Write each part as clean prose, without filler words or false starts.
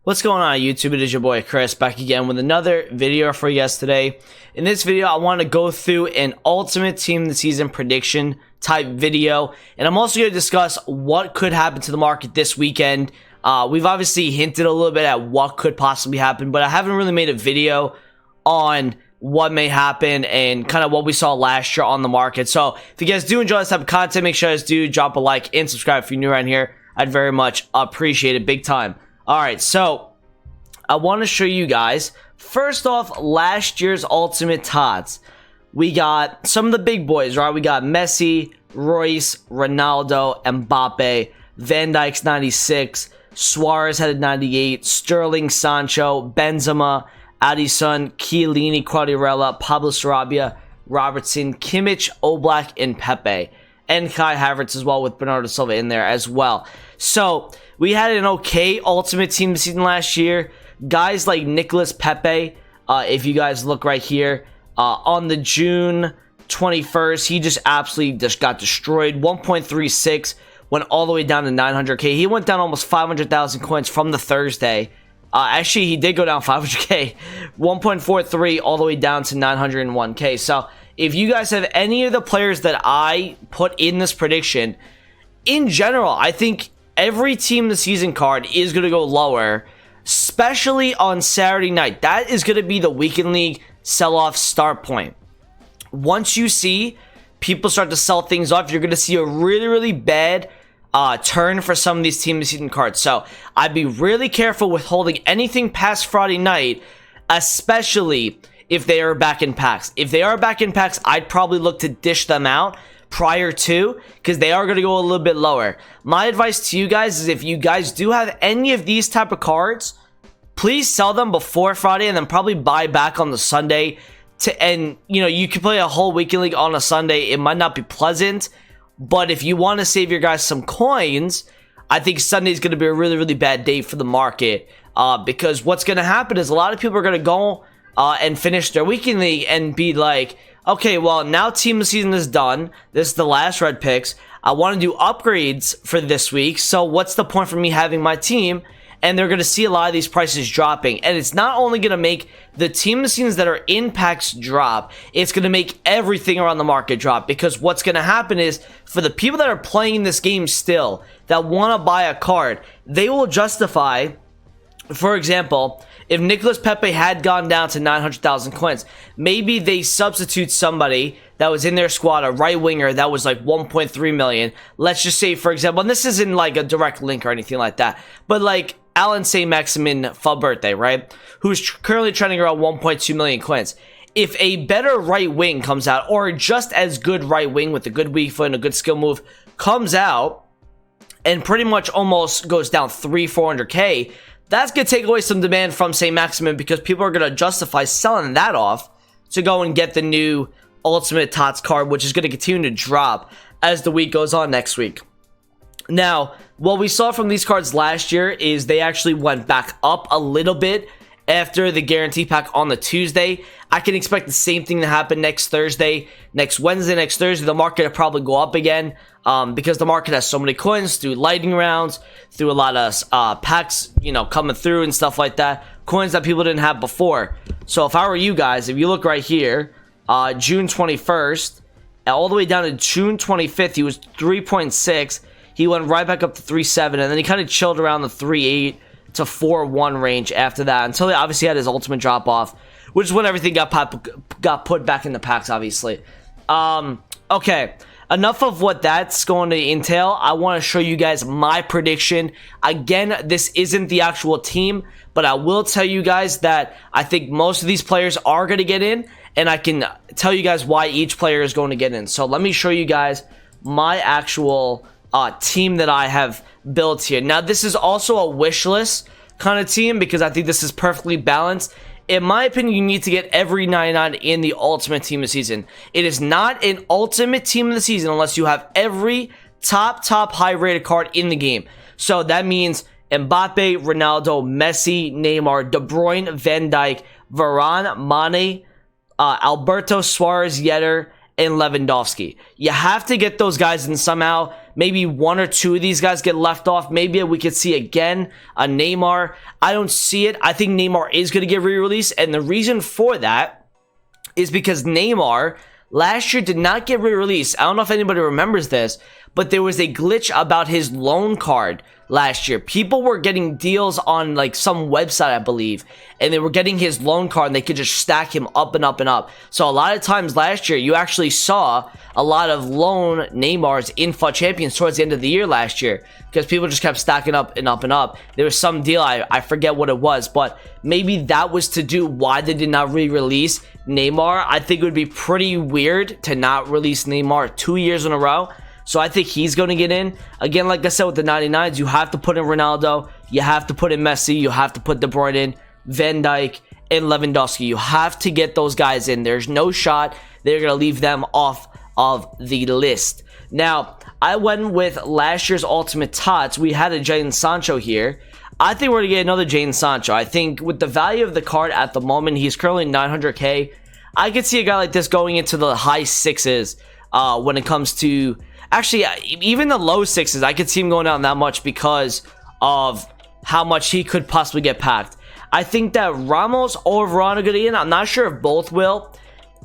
What's going on YouTube? It is your boy Chris back again with another video for you guys today. In this video, I want to go through an ultimate team of the season prediction type video, and I'm also going to discuss what could happen to the market this weekend. We've obviously hinted a little bit at what could possibly happen, but I haven't really made a video on what may happen and kind of what we saw last year on the market. So if you guys do enjoy this type of content, make sure you guys do drop a like and subscribe if you're new around here. I'd very much appreciate it big time. Alright, so I want to show you guys, first off, last year's Ultimate Tots. We got some of the big boys, right? We got Messi, Royce, Ronaldo, Mbappe, Van Dijk's 96, Suarez had a 98, Sterling, Sancho, Benzema, Addison, Chiellini, Quagliarella, Pablo Sarabia, Robertson, Kimmich, Oblak, and Pepe. And Kai Havertz as well, with Bernardo Silva in there as well. So we had an okay ultimate team this season last year. Guys like Nicolas Pepe, if you guys look right here, on the June 21st, he just absolutely got destroyed. 1.36 went all the way down to 900k. He went down almost 500,000 coins from the Thursday. Actually, he did go down 500k. 1.43 all the way down to 901k. So if you guys have any of the players that I put in this prediction, in general, I think every team in the season card is going to go lower, especially on Saturday night. That is going to be the weekend league sell-off start point. Once you see people start to sell things off, you're going to see a really bad turn for some of these team of the season cards. So I'd be really careful with holding anything past Friday night, especially if they are back in packs. If they are back in packs, I'd probably look to dish them out prior to, because they are going to go a little bit lower. My advice to you guys is if you guys do have any of these type of cards, please sell them before Friday and then probably buy back on the Sunday. And you know, you can play a whole weekend league on a Sunday. It might not be pleasant, but if you want to save your guys some coins, I think Sunday is going to be a really bad day for the market, because what's going to happen is a lot of people are going to go and finish their weekend league and be like, okay, well, now team of the season is done. This is the last red picks. I want to do upgrades for this week, so what's the point for me having my team? And they're going to see a lot of these prices dropping. And it's not only going to make the team of the seasons that are in packs drop, it's going to make everything around the market drop. Because what's going to happen is, for the people that are playing this game still, that want to buy a card, they will justify, for example, if Nicolas Pepe had gone down to 900,000 coins, maybe they substitute somebody that was in their squad, a right winger that was like 1.3 million. Let's just say, for example, and this isn't like a direct link or anything like that, but like Alan Saint-Maximin Birthday, right? Who's currently trending around 1.2 million coins. If a better right wing comes out, or just as good right wing with a good weak foot and a good skill move comes out, and pretty much almost goes down 300-400k, that's going to take away some demand from Saint-Maximin, because people are going to justify selling that off to go and get the new Ultimate Tots card, which is going to continue to drop as the week goes on next week. Now, what we saw from these cards last year is they actually went back up a little bit after the guarantee pack on the Tuesday. I can expect the same thing to happen next Thursday, next Wednesday, next Thursday. The market will probably go up again, because the market has so many coins through lightning rounds, through a lot of packs, you know, coming through and stuff like that. Coins that people didn't have before. So if I were you guys, if you look right here, June 21st, all the way down to June 25th, he was 3.6. He went right back up to 3.7, and then he kind of chilled around the 3.8 to 4.1 range after that, until he obviously had his ultimate drop off, which is when everything got put back in the packs, obviously. Okay, enough of what that's going to entail. I want to show you guys my prediction. Again, this isn't the actual team, but I will tell you guys that I think most of these players are going to get in, and I can tell you guys why each player is going to get in. So let me show you guys my actual team that I have built here. Now, this is also a wish list kind of team, because I think this is perfectly balanced. In my opinion, you need to get every 99 in the ultimate team of the season. It is not an ultimate team of the season unless you have every top high rated card in the game. So that means Mbappe, Ronaldo, Messi, Neymar, De Bruyne, Van Dijk, Varane, Mane, Alberto, Suarez, Yetter, and Lewandowski. You have to get those guys in somehow. Maybe one or two of these guys get left off. Maybe we could see again a Neymar. I don't see it. I think Neymar is going to get re-released, and the reason for that is because Neymar last year did not get re-released. I don't know if anybody remembers this, but there was a glitch about his loan card last year. People were getting deals on like some website, I believe, and they were getting his loan card and they could just stack him up and up and up. So a lot of times last year, you actually saw a lot of loan Neymars in FUT Champions towards the end of the year last year because people just kept stacking up and up and up. There was some deal, I forget what it was, but maybe that was to do why they did not re-release Neymar. I think it would be pretty weird to not release Neymar 2 years in a row. So I think he's going to get in. Again, like I said, with the 99s, you have to put in Ronaldo. You have to put in Messi. You have to put De Bruyne in, Van Dijk, and Lewandowski. You have to get those guys in. There's no shot they're going to leave them off of the list. Now, I went with last year's Ultimate Tots. We had a Jadon Sancho here. I think we're going to get another Jadon Sancho. I think with the value of the card at the moment, he's currently 900k. I could see a guy like this going into the high sixes when it comes to... Actually, even the low sixes, I could see him going down that much because of how much he could possibly get packed. I think that Ramos or Varane are going to get in. I'm not sure if both will.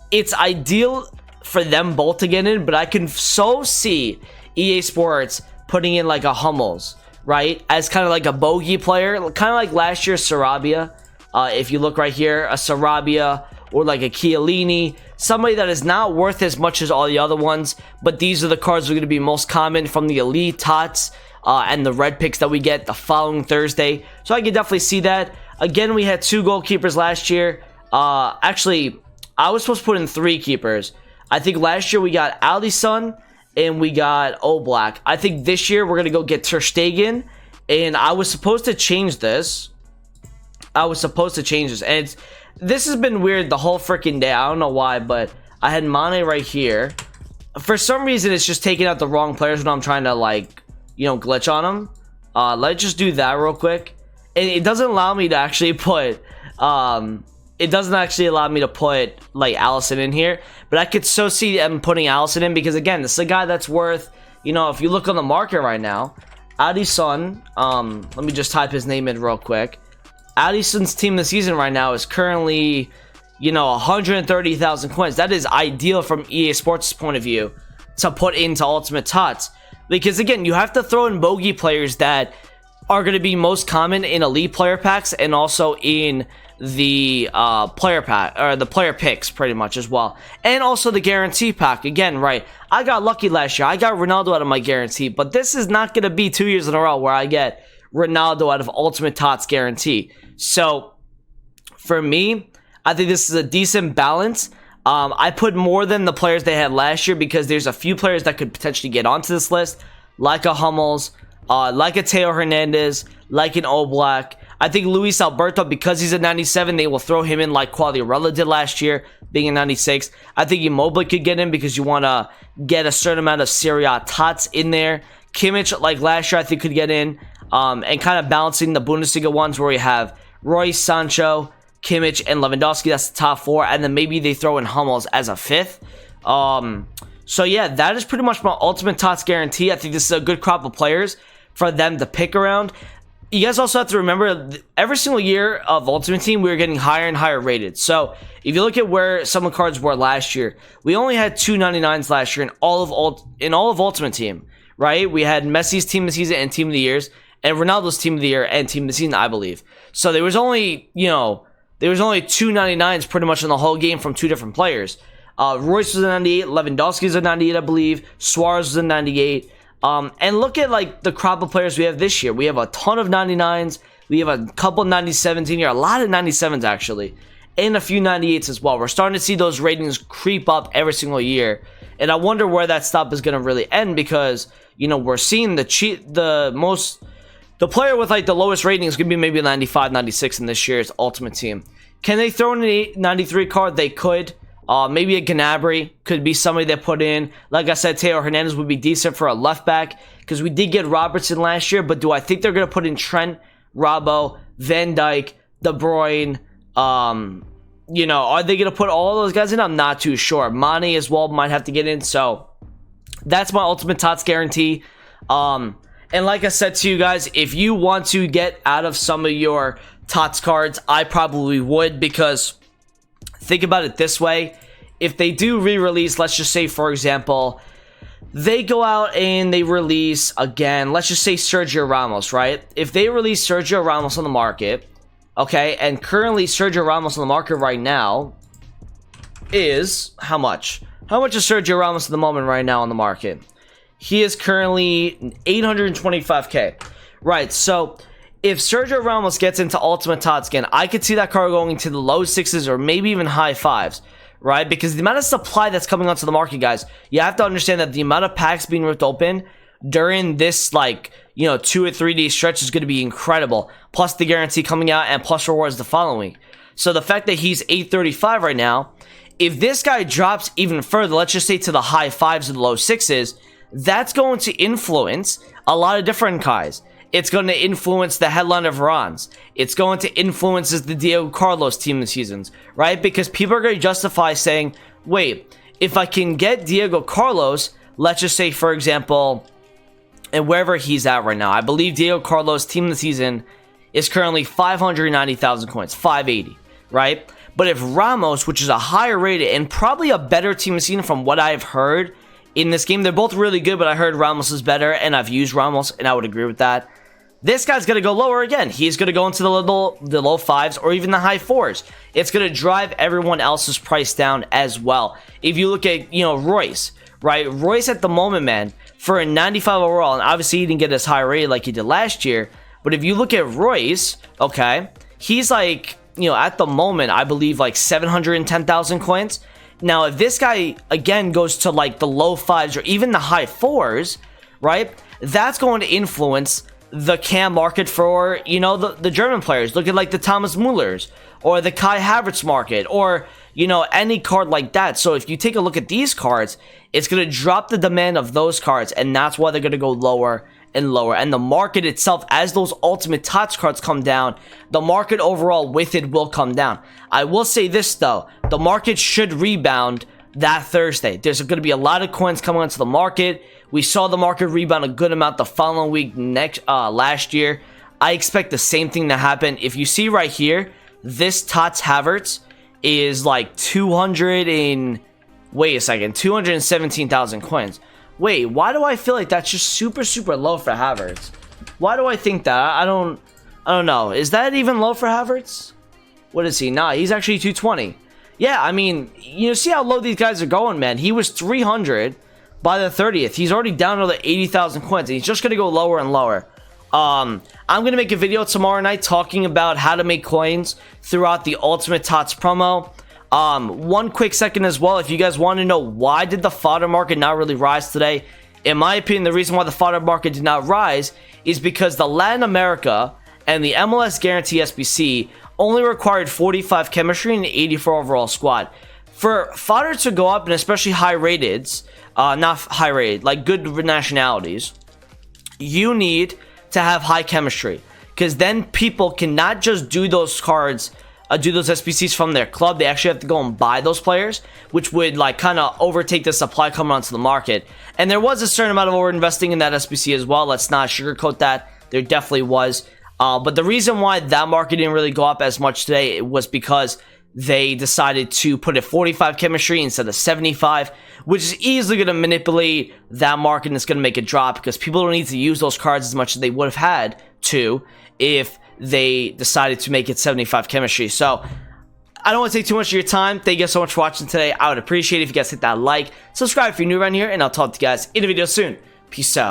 It's ideal for them both to get in, but I can so see EA Sports putting in like a Hummels, right? As kind of like a bogey player, kind of like last year's Sarabia. If you look right here, a Sarabia or like a Chiellini, somebody that is not worth as much as all the other ones, but these are the cards that are going to be most common from the Elite Tots and the red picks that we get the following Thursday. So I can definitely see that. Again, we had 2 goalkeepers last year. Actually, I was supposed to put in 3 keepers. I think last year we got Alisson and we got Oblak. I think this year we're going to go get Ter Stegen, and I was supposed to change this. And this has been weird the whole freaking day. I don't know why, but I had Mane right here. For some reason, it's just taking out the wrong players when I'm trying to, like, you know, glitch on them. Let's just do that real quick. And it doesn't allow me to actually put, like, Alisson in here. But I could so see them putting Alisson in because, again, this is a guy that's worth, you know, if you look on the market right now, Addison, let me just type his name in real quick. Addison's team this season right now is currently, you know, 130,000 coins. That is ideal from EA Sports' point of view to put into Ultimate Tots. Because, again, you have to throw in bogey players that are going to be most common in Elite player packs and also in the player pack, or the player picks pretty much as well. And also the guarantee pack. Again, right, I got lucky last year. I got Ronaldo out of my guarantee. But this is not going to be 2 years in a row where I get Ronaldo out of Ultimate Tots guarantee. So, for me, I think this is a decent balance. I put more than the players they had last year because there's a few players that could potentially get onto this list, like a Hummels, like a Teo Hernandez, like an Oblak. I think Luis Alberto, because he's a 97, they will throw him in like Quagliarella did last year, being a 96. I think Immobile could get in because you want to get a certain amount of Serie A Tots in there. Kimmich, like last year, I think could get in. And kind of balancing the Bundesliga ones where we have Royce, Sancho, Kimmich, and Lewandowski. That's the top 4. And then maybe they throw in Hummels as a 5th. So yeah, that is pretty much my Ultimate Tots guarantee. I think this is a good crop of players for them to pick around. You guys also have to remember, every single year of Ultimate Team, we were getting higher and higher rated. So if you look at where some of the cards were last year, we only had 2 99s last year in all of Ultimate Team, right? We had Messi's Team of the Season and Team of the Years, and Ronaldo's Team of the Year and Team of the Season, I believe. So there was only, you know, there was only 2 99s pretty much in the whole game from 2 different players. Royce was a 98, Lewandowski was a 98, I believe. Suarez was a 98. And look at like the crop of players we have this year. We have a ton of 99s. We have a couple 97s in here, a lot of 97s actually, and a few 98s as well. We're starting to see those ratings creep up every single year, and I wonder where that stop is going to really end because, you know, we're seeing the player with like the lowest rating is going to be maybe 95, 96 in this year's Ultimate Team. Can they throw in a 93 card? They could. Maybe a Gnabry could be somebody they put in. Like I said, Teo Hernandez would be decent for a left back because we did get Robertson last year. But do I think they're going to put in Trent, Robbo, Van Dijk, De Bruyne, you know, are they going to put all those guys in? I'm not too sure. Mane as well might have to get in. So that's my ultimate Tots guarantee. And like I said to you guys, if you want to get out of some of your Tots cards, I probably would, because think about it this way. If they do re-release, let's just say, for example, they go out and they release, again, let's just say Sergio Ramos, right? If they release Sergio Ramos on the market, okay, and currently Sergio Ramos on the market right now is how much? How much is Sergio Ramos at the moment right now on the market? He is currently 825k. Right, so if Sergio Ramos gets into Ultimate Tots again, I could see that card going to the low 6s or maybe even high 5s. Right, because the amount of supply that's coming onto the market, guys, you have to understand that the amount of packs being ripped open during this, like, you know, 2 or 3 day stretch is going to be incredible. Plus the guarantee coming out and plus rewards the following week. So the fact that he's 835 right now, if this guy drops even further, let's just say to the high 5s or the low 6s, that's going to influence a lot of different guys. It's going to influence the headline of Varans. It's going to influence the Diego Carlos team this season, right? Because people are going to justify saying, wait, if I can get Diego Carlos, let's just say, for example, and wherever he's at right now, I believe Diego Carlos team of the season is currently 590,000 coins, 580, right? But if Ramos, which is a higher rated and probably a better team of the season from what I've heard in this game, they're both really good, but I heard Ramos is better, and I've used Ramos, and I would agree with that. This guy's going to go lower again. He's going to go into the low 5s or even the high 4s. It's going to drive everyone else's price down as well. If you look at, you know, Royce, right? Royce at the moment, man, for a 95 overall, and obviously he didn't get as high rated like he did last year, but if you look at Royce, okay, he's like, you know, at the moment, I believe like 710,000 coins. Now, if this guy, again, goes to like the low 5s or even the high 4s, right, that's going to influence the cam market for, you know, the German players. Look at like the Thomas Müllers or the Kai Havertz market, or, you know, any card like that. So if you take a look at these cards, it's going to drop the demand of those cards, and that's why they're going to go lower and lower. And the market itself, as those Ultimate Tots cards come down, the market overall with it will come down. I will say this though, the market should rebound that Thursday. There's going to be a lot of coins coming onto the market. We saw the market rebound a good amount the following week last year. I expect the same thing to happen. If you see right here, this Tots Havertz is like 217,000 coins. Wait, why do I feel like that's just super low for Havertz? Why do I think that? I don't know. Is that even low for Havertz? What is he? Nah, he's actually 220. Yeah, I mean, you know, see how low these guys are going, man. He was 300 by the 30th. He's already down to the 80,000 coins, and he's just going to go lower and lower. I'm going to make a video tomorrow night talking about how to make coins throughout the Ultimate Tots promo. One quick second as well, if you guys want to know why did the fodder market not really rise today, in my opinion, the reason why the fodder market did not rise is because the Latin America and the MLS Guarantee SBC only required 45 chemistry and 84 overall squad. For fodder to go up, and especially high rateds, not high rated, like good nationalities, you need to have high chemistry, because then people cannot just do those cards, do those SBCs from their club. They actually have to go and buy those players, which would like kind of overtake the supply coming onto the market. And there was a certain amount of over investing in that SBC as well. Let's not sugarcoat that. There definitely was. But the reason why that market didn't really go up as much today was because they decided to put it 45 chemistry instead of 75, which is easily going to manipulate that market, and it's going to make it drop because people don't need to use those cards as much as they would have had to if they decided to make it 75 chemistry. So I don't want to take too much of your time. Thank you guys so much for watching today. I would appreciate it if you guys hit that like, subscribe if you're new around here, and I'll talk to you guys in a video soon. Peace out.